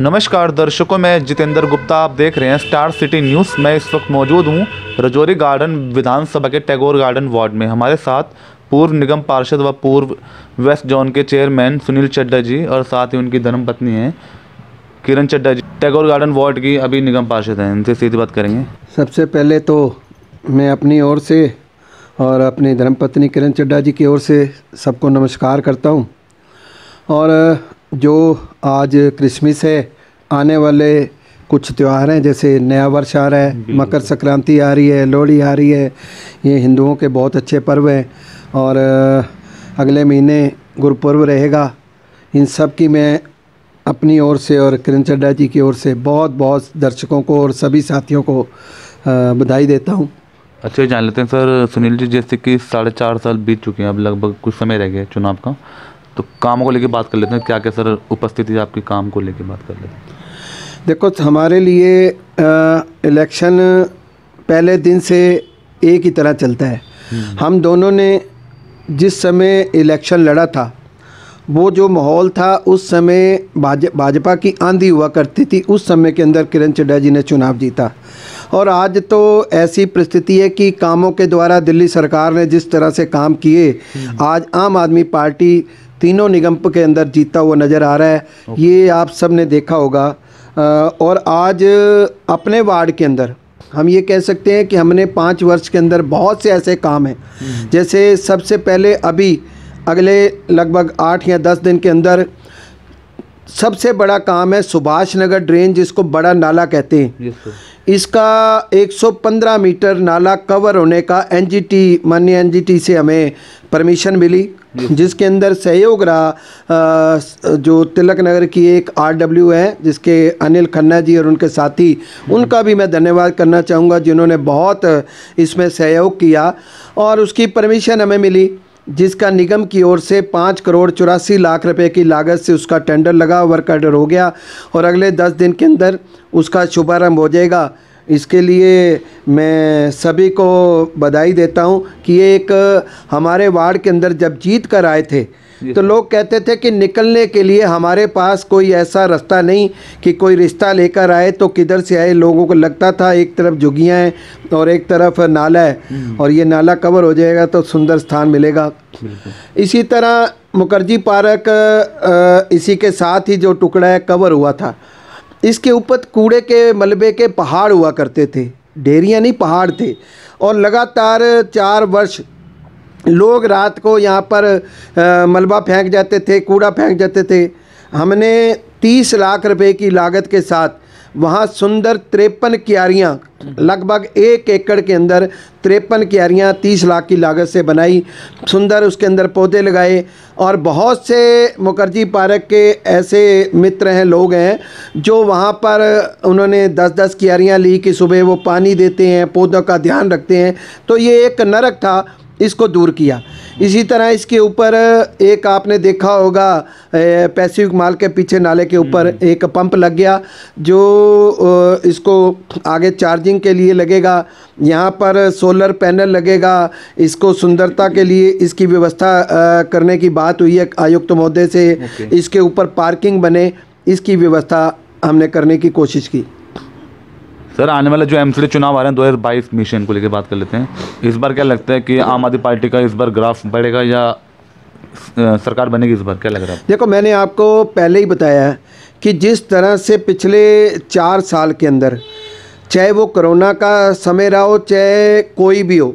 नमस्कार दर्शकों, मैं जितेंद्र गुप्ता। आप देख रहे हैं स्टार सिटी न्यूज़। मैं इस वक्त मौजूद हूं रजौरी गार्डन विधानसभा के टैगोर गार्डन वार्ड में। हमारे साथ पूर्व निगम पार्षद व पूर्व वेस्ट जोन के चेयरमैन सुनील चड्ढा जी और साथ ही उनकी धर्मपत्नी हैं किरण चड्ढा जी, टैगोर गार्डन वार्ड की अभी निगम पार्षद हैं। इनसे सीधी बात करेंगे। सबसे पहले तो मैं अपनी ओर से और अपनी धर्मपत्नी किरण चड्ढा जी की ओर से सबको नमस्कार करता हूं। और जो आज क्रिसमस है, आने वाले कुछ त्यौहार हैं, जैसे नया वर्ष आ रहा है, मकर संक्रांति आ रही है, लोहड़ी आ रही है, ये हिंदुओं के बहुत अच्छे पर्व हैं। और अगले महीने गुरुपर्व रहेगा। इन सब की मैं अपनी ओर से और किरण चड्ढा जी की ओर से बहुत बहुत दर्शकों को और सभी साथियों को बधाई देता हूँ। अच्छा, जान लेते हैं सर सुनील जी, जैसे कि 4.5 साल बीत चुके हैं, अब लगभग कुछ समय रह गया चुनाव का, तो कामों को लेकर बात कर लेते हैं। क्या क्या सर उपस्थिति है आपकी, काम को लेकर बात कर लेते हैं। देखो, हमारे लिए इलेक्शन पहले दिन से एक ही तरह चलता है। हम दोनों ने जिस समय इलेक्शन लड़ा था, वो जो माहौल था उस समय भाजपा की आंधी हुआ करती थी। उस समय के अंदर किरण चड्ढा जी ने चुनाव जीता। और आज तो ऐसी परिस्थिति है कि कामों के द्वारा दिल्ली सरकार ने जिस तरह से काम किए, आज आम आदमी पार्टी तीनों निगम के अंदर जीता हुआ नज़र आ रहा है। ये आप सब ने देखा होगा। और आज अपने वार्ड के अंदर हम ये कह सकते हैं कि हमने 5 वर्ष के अंदर बहुत से ऐसे काम हैं। जैसे सबसे पहले अभी अगले लगभग 8 या 10 दिन के अंदर सबसे बड़ा काम है सुभाष नगर ड्रेन, जिसको बड़ा नाला कहते हैं। इसका 115 मीटर नाला कवर होने का माननीय एनजीटी से हमें परमिशन मिली, जिसके अंदर सहयोग रहा जो तिलक नगर की एक आरडब्ल्यू है, जिसके अनिल खन्ना जी और उनके साथी, उनका भी मैं धन्यवाद करना चाहूँगा, जिन्होंने बहुत इसमें सहयोग किया। और उसकी परमिशन हमें मिली, जिसका निगम की ओर से 5 करोड़ 84 लाख रुपए की लागत से उसका टेंडर लगा, वर्क ऑर्डर हो गया और अगले 10 दिन के अंदर उसका शुभारंभ हो जाएगा। इसके लिए मैं सभी को बधाई देता हूं कि ये एक हमारे वार्ड के अंदर जब जीत कर आए थे तो लोग कहते थे कि निकलने के लिए हमारे पास कोई ऐसा रास्ता नहीं कि कोई रिश्ता लेकर आए तो किधर से आए। लोगों को लगता था एक तरफ झुग्गियाँ हैं और एक तरफ नाला है और ये नाला कवर हो जाएगा तो सुंदर स्थान मिलेगा। इसी तरह मुखर्जी पार्क इसी के साथ ही जो टुकड़ा है कवर हुआ था, इसके ऊपर कूड़े के मलबे के पहाड़ हुआ करते थे, ढेरियाँ नहीं पहाड़ थे। और लगातार 4 वर्ष लोग रात को यहाँ पर मलबा फेंक जाते थे, कूड़ा फेंक जाते थे। हमने 30 लाख रुपए की लागत के साथ वहाँ सुंदर 53 क्यारियाँ, लगभग 1 एकड़ के अंदर 53 क्यारियाँ 30 लाख की लागत से बनाई। सुंदर उसके अंदर पौधे लगाए। और बहुत से मुखर्जी पार्क के ऐसे मित्र हैं, लोग हैं, जो वहाँ पर उन्होंने 10-10 क्यारियाँ ली कि सुबह वो पानी देते हैं, पौधों का ध्यान रखते हैं। तो ये एक नरक था, इसको दूर किया। इसी तरह इसके ऊपर एक आपने देखा होगा पैसिफिक मॉल के पीछे नाले के ऊपर एक पंप लग गया, जो इसको आगे चार्जिंग के लिए लगेगा। यहाँ पर सोलर पैनल लगेगा। इसको सुंदरता के लिए इसकी व्यवस्था करने की बात हुई है आयुक्त महोदय से। इसके ऊपर पार्किंग बने, इसकी व्यवस्था हमने करने की कोशिश की। सर, आने वाला जो एमसीडी चुनाव आ रहे हैं 2022 मिशन को लेकर बात कर लेते हैं। इस बार क्या लगता है कि आम आदमी पार्टी का इस बार ग्राफ बढ़ेगा या सरकार बनेगी इस बार, क्या लग रहा है? देखो, मैंने आपको पहले ही बताया है कि जिस तरह से पिछले 4 साल के अंदर, चाहे वो कोरोना का समय रहा हो चाहे कोई भी हो,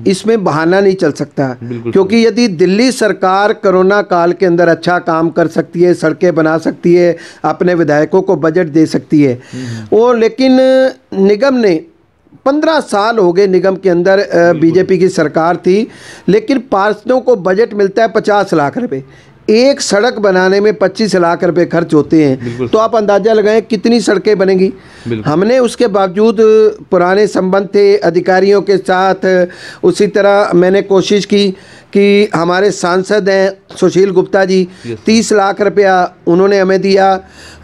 इसमें बहाना नहीं चल सकता। क्योंकि यदि दिल्ली सरकार कोरोना काल के अंदर अच्छा काम कर सकती है, सड़कें बना सकती है, अपने विधायकों को बजट दे सकती है, और लेकिन निगम ने 15 साल हो गए, निगम के अंदर बीजेपी की सरकार थी, लेकिन पार्षदों को बजट मिलता है 50 लाख रुपए। एक सड़क बनाने में 25 लाख रुपए खर्च होते हैं, तो आप अंदाज़ा लगाएं कितनी सड़कें बनेंगी। हमने उसके बावजूद पुराने संबंध थे अधिकारियों के साथ। उसी तरह मैंने कोशिश की कि हमारे सांसद हैं सुशील गुप्ता जी, 30 लाख रुपया उन्होंने हमें दिया।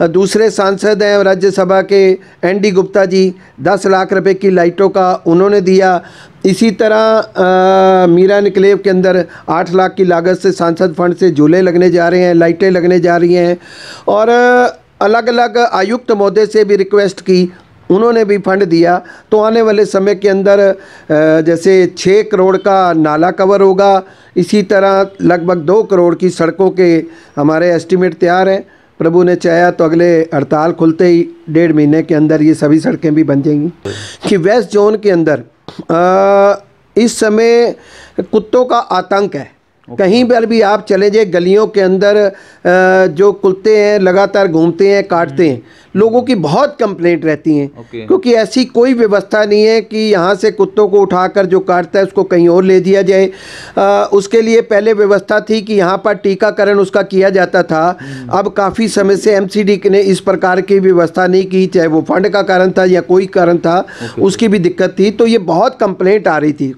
दूसरे सांसद हैं राज्यसभा के एनडी गुप्ता जी, 10 लाख रुपए की लाइटों का उन्होंने दिया। इसी तरह मीरा एन्क्लेव के अंदर 8 लाख की लागत से सांसद फंड से झूले लगने जा रहे हैं, लाइटें लगने जा रही हैं। और अलग अलग आयुक्त महोदय से भी रिक्वेस्ट की, उन्होंने भी फंड दिया। तो आने वाले समय के अंदर जैसे 6 करोड़ का नाला कवर होगा, इसी तरह लगभग 2 करोड़ की सड़कों के हमारे एस्टीमेट तैयार हैं। प्रभु ने चाहा तो अगले हड़ताल खुलते ही 1.5 महीने के अंदर ये सभी सड़कें भी बन जाएंगी। कि वेस्ट जोन के अंदर इस समय कुत्तों का आतंक है। कहीं पर भी आप चले जाए, गलियों के अंदर जो कुत्ते हैं लगातार घूमते हैं, काटते हैं। लोगों की बहुत कंप्लेंट रहती हैं, क्योंकि ऐसी कोई व्यवस्था नहीं है कि यहाँ से कुत्तों को उठाकर जो काटता है उसको कहीं और ले दिया जाए। उसके लिए पहले व्यवस्था थी कि यहाँ पर टीकाकरण उसका किया जाता था। अब काफ़ी समय से एमसीडी ने इस प्रकार की व्यवस्था नहीं की, चाहे वो फंड का कारण था या कोई कारण था, उसकी भी दिक्कत थी। तो ये बहुत कंप्लेंट आ रही थी।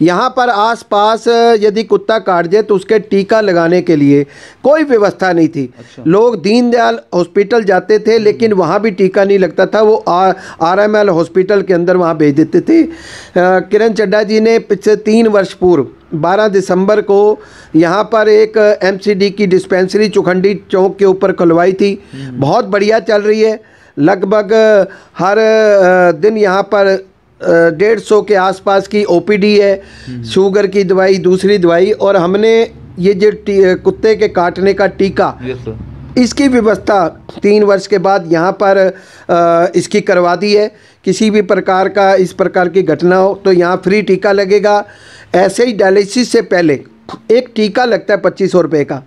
यहाँ पर आसपास यदि कुत्ता काट जाए तो उसके टीका लगाने के लिए कोई व्यवस्था नहीं थी। लोग दीनदयाल हॉस्पिटल जाते थे, लेकिन वहाँ भी टीका नहीं लगता था, वो RML हॉस्पिटल के अंदर वहाँ भेज देते थे। किरण चड्ढा जी ने पिछले 3 वर्ष पूर्व 12 दिसंबर को यहाँ पर एक MCD की डिस्पेंसरी चुखंडी चौक के ऊपर खुलवाई थी। बहुत बढ़िया चल रही है। लगभग हर दिन यहाँ पर 150 के आसपास की OPD है, शुगर की दवाई, दूसरी दवाई। और हमने ये जो कुत्ते के काटने का टीका, इसकी व्यवस्था 3 वर्ष के बाद यहाँ पर इसकी करवा दी है। किसी भी प्रकार का इस प्रकार की घटना हो तो यहाँ फ्री टीका लगेगा। ऐसे ही डायलिसिस से पहले एक टीका लगता है 2500 रुपये का,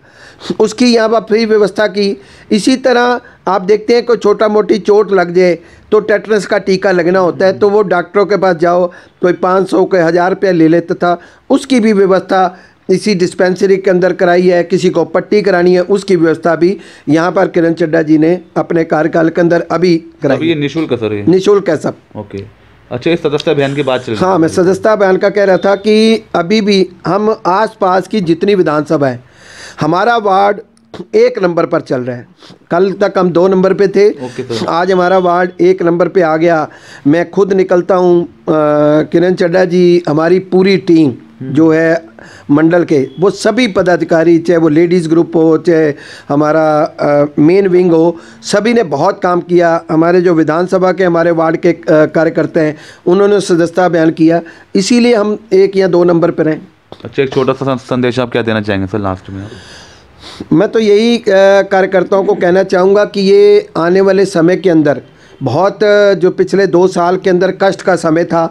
उसकी यहाँ पर फ्री व्यवस्था की। इसी तरह आप देखते हैं कोई छोटा मोटी चोट लग जाए तो टेटनस का टीका लगना होता है, तो वो डॉक्टरों के पास जाओ, कोई 500 कोई 1000 रुपया ले लेता था। उसकी भी व्यवस्था इसी डिस्पेंसरी के अंदर कराई है। किसी को पट्टी करानी है, उसकी व्यवस्था भी यहाँ पर किरण चड्ढा जी ने अपने कार्यकाल के अंदर अभी कराई। ये निःशुल्क सर है? निःशुल्क है सब। ओके, अच्छा, इस सदस्यता अभियान की बात चल रही है। हाँ, मैं सदस्यता अभियान का कह रहा था कि अभी भी हम आसपास की जितनी विधानसभा है, हमारा वार्ड 1 नंबर पर चल रहा है। कल तक हम 2 नंबर पे थे, आज हमारा वार्ड 1 नंबर पे आ गया। मैं खुद निकलता हूँ, किरण चड्ढा जी, हमारी पूरी टीम जो है मंडल के, वो सभी पदाधिकारी, चाहे वो लेडीज़ ग्रुप हो, चाहे हमारा मेन विंग हो, सभी ने बहुत काम किया। हमारे जो विधानसभा के हमारे वार्ड के कार्यकर्ता हैं, उन्होंने सदस्यता अभियान किया, इसीलिए हम 1 या 2 नंबर पर हैं। अच्छा, एक छोटा सा संदेश आप क्या देना चाहेंगे सर लास्ट में? मैं तो यही कार्यकर्ताओं को कहना चाहूँगा कि ये आने वाले समय के अंदर बहुत, जो पिछले 2 साल के अंदर कष्ट का समय था,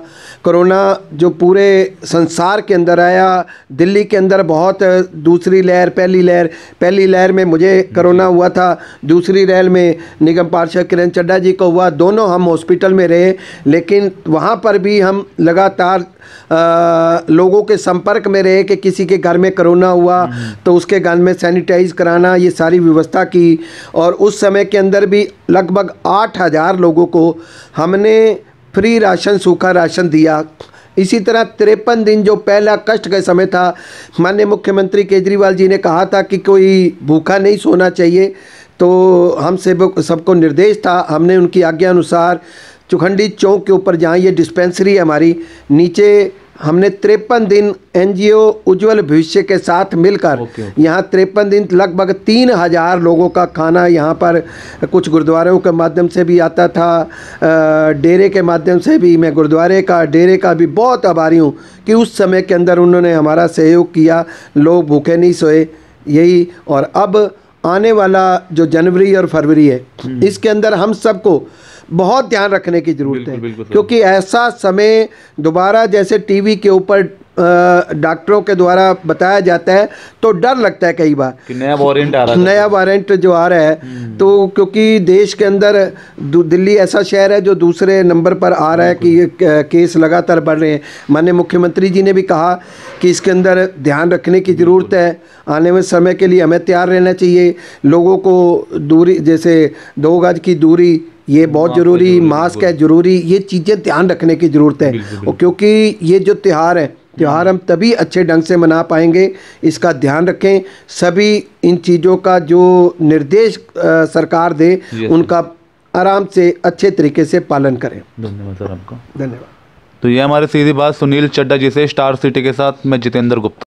कोरोना जो पूरे संसार के अंदर आया, दिल्ली के अंदर बहुत, दूसरी लहर, पहली लहर में मुझे कोरोना हुआ था, दूसरी लहर में निगम पार्षद किरण चड्ढा जी को हुआ। दोनों हम हॉस्पिटल में रहे, लेकिन वहाँ पर भी हम लगातार लोगों के संपर्क में रहे कि किसी के घर में कोरोना हुआ तो उसके घर में सैनिटाइज कराना, ये सारी व्यवस्था की। और उस समय के अंदर भी लगभग 8000 लोगों को हमने फ्री राशन, सूखा राशन दिया। इसी तरह 53 दिन जो पहला कष्ट का समय था, माननीय मुख्यमंत्री केजरीवाल जी ने कहा था कि कोई भूखा नहीं सोना चाहिए, तो हम सबको निर्देश था, हमने उनकी आज्ञा अनुसार चुखंडी चौक के ऊपर जहाँ ये डिस्पेंसरी है हमारी, नीचे हमने 53 दिन NGO उज्ज्वल भविष्य के साथ मिलकर यहाँ 53 दिन लगभग 3000 लोगों का खाना यहाँ पर, कुछ गुरुद्वारों के माध्यम से भी आता था, डेरे के माध्यम से भी। मैं गुरुद्वारे का, डेरे का भी बहुत आभारी हूँ कि उस समय के अंदर उन्होंने हमारा सहयोग किया, लोग भूखे नहीं सोए। यही, और अब आने वाला जो जनवरी और फरवरी है, इसके अंदर हम सबको बहुत ध्यान रखने की ज़रूरत है, क्योंकि ऐसा समय दोबारा जैसे टीवी के ऊपर डॉक्टरों के द्वारा बताया जाता है तो डर लगता है कई बार कि नया वारंट आ रहा है, नया वारंट जो आ रहा है। तो क्योंकि देश के अंदर दिल्ली ऐसा शहर है जो दूसरे नंबर पर आ रहा है कि केस लगातार बढ़ रहे हैं। माननीय मुख्यमंत्री जी ने भी कहा कि इसके अंदर ध्यान रखने की ज़रूरत है। आने वाले समय के लिए हमें तैयार रहना चाहिए। लोगों को दूरी, जैसे 2 गज की दूरी, ये बहुत ज़रूरी, मास्क है ज़रूरी, ये चीज़ें ध्यान रखने की ज़रूरत है। और क्योंकि ये जो त्यौहार है, त्यौहार हम तभी अच्छे ढंग से मना पाएंगे, इसका ध्यान रखें। सभी इन चीज़ों का जो निर्देश सरकार दे, उनका आराम से अच्छे तरीके से पालन करें। धन्यवाद सर आपका। धन्यवाद। तो ये हमारे सीधी बात सुनील चड्ढा जी से, स्टार सिटी के साथ मैं जितेंद्र गुप्ता।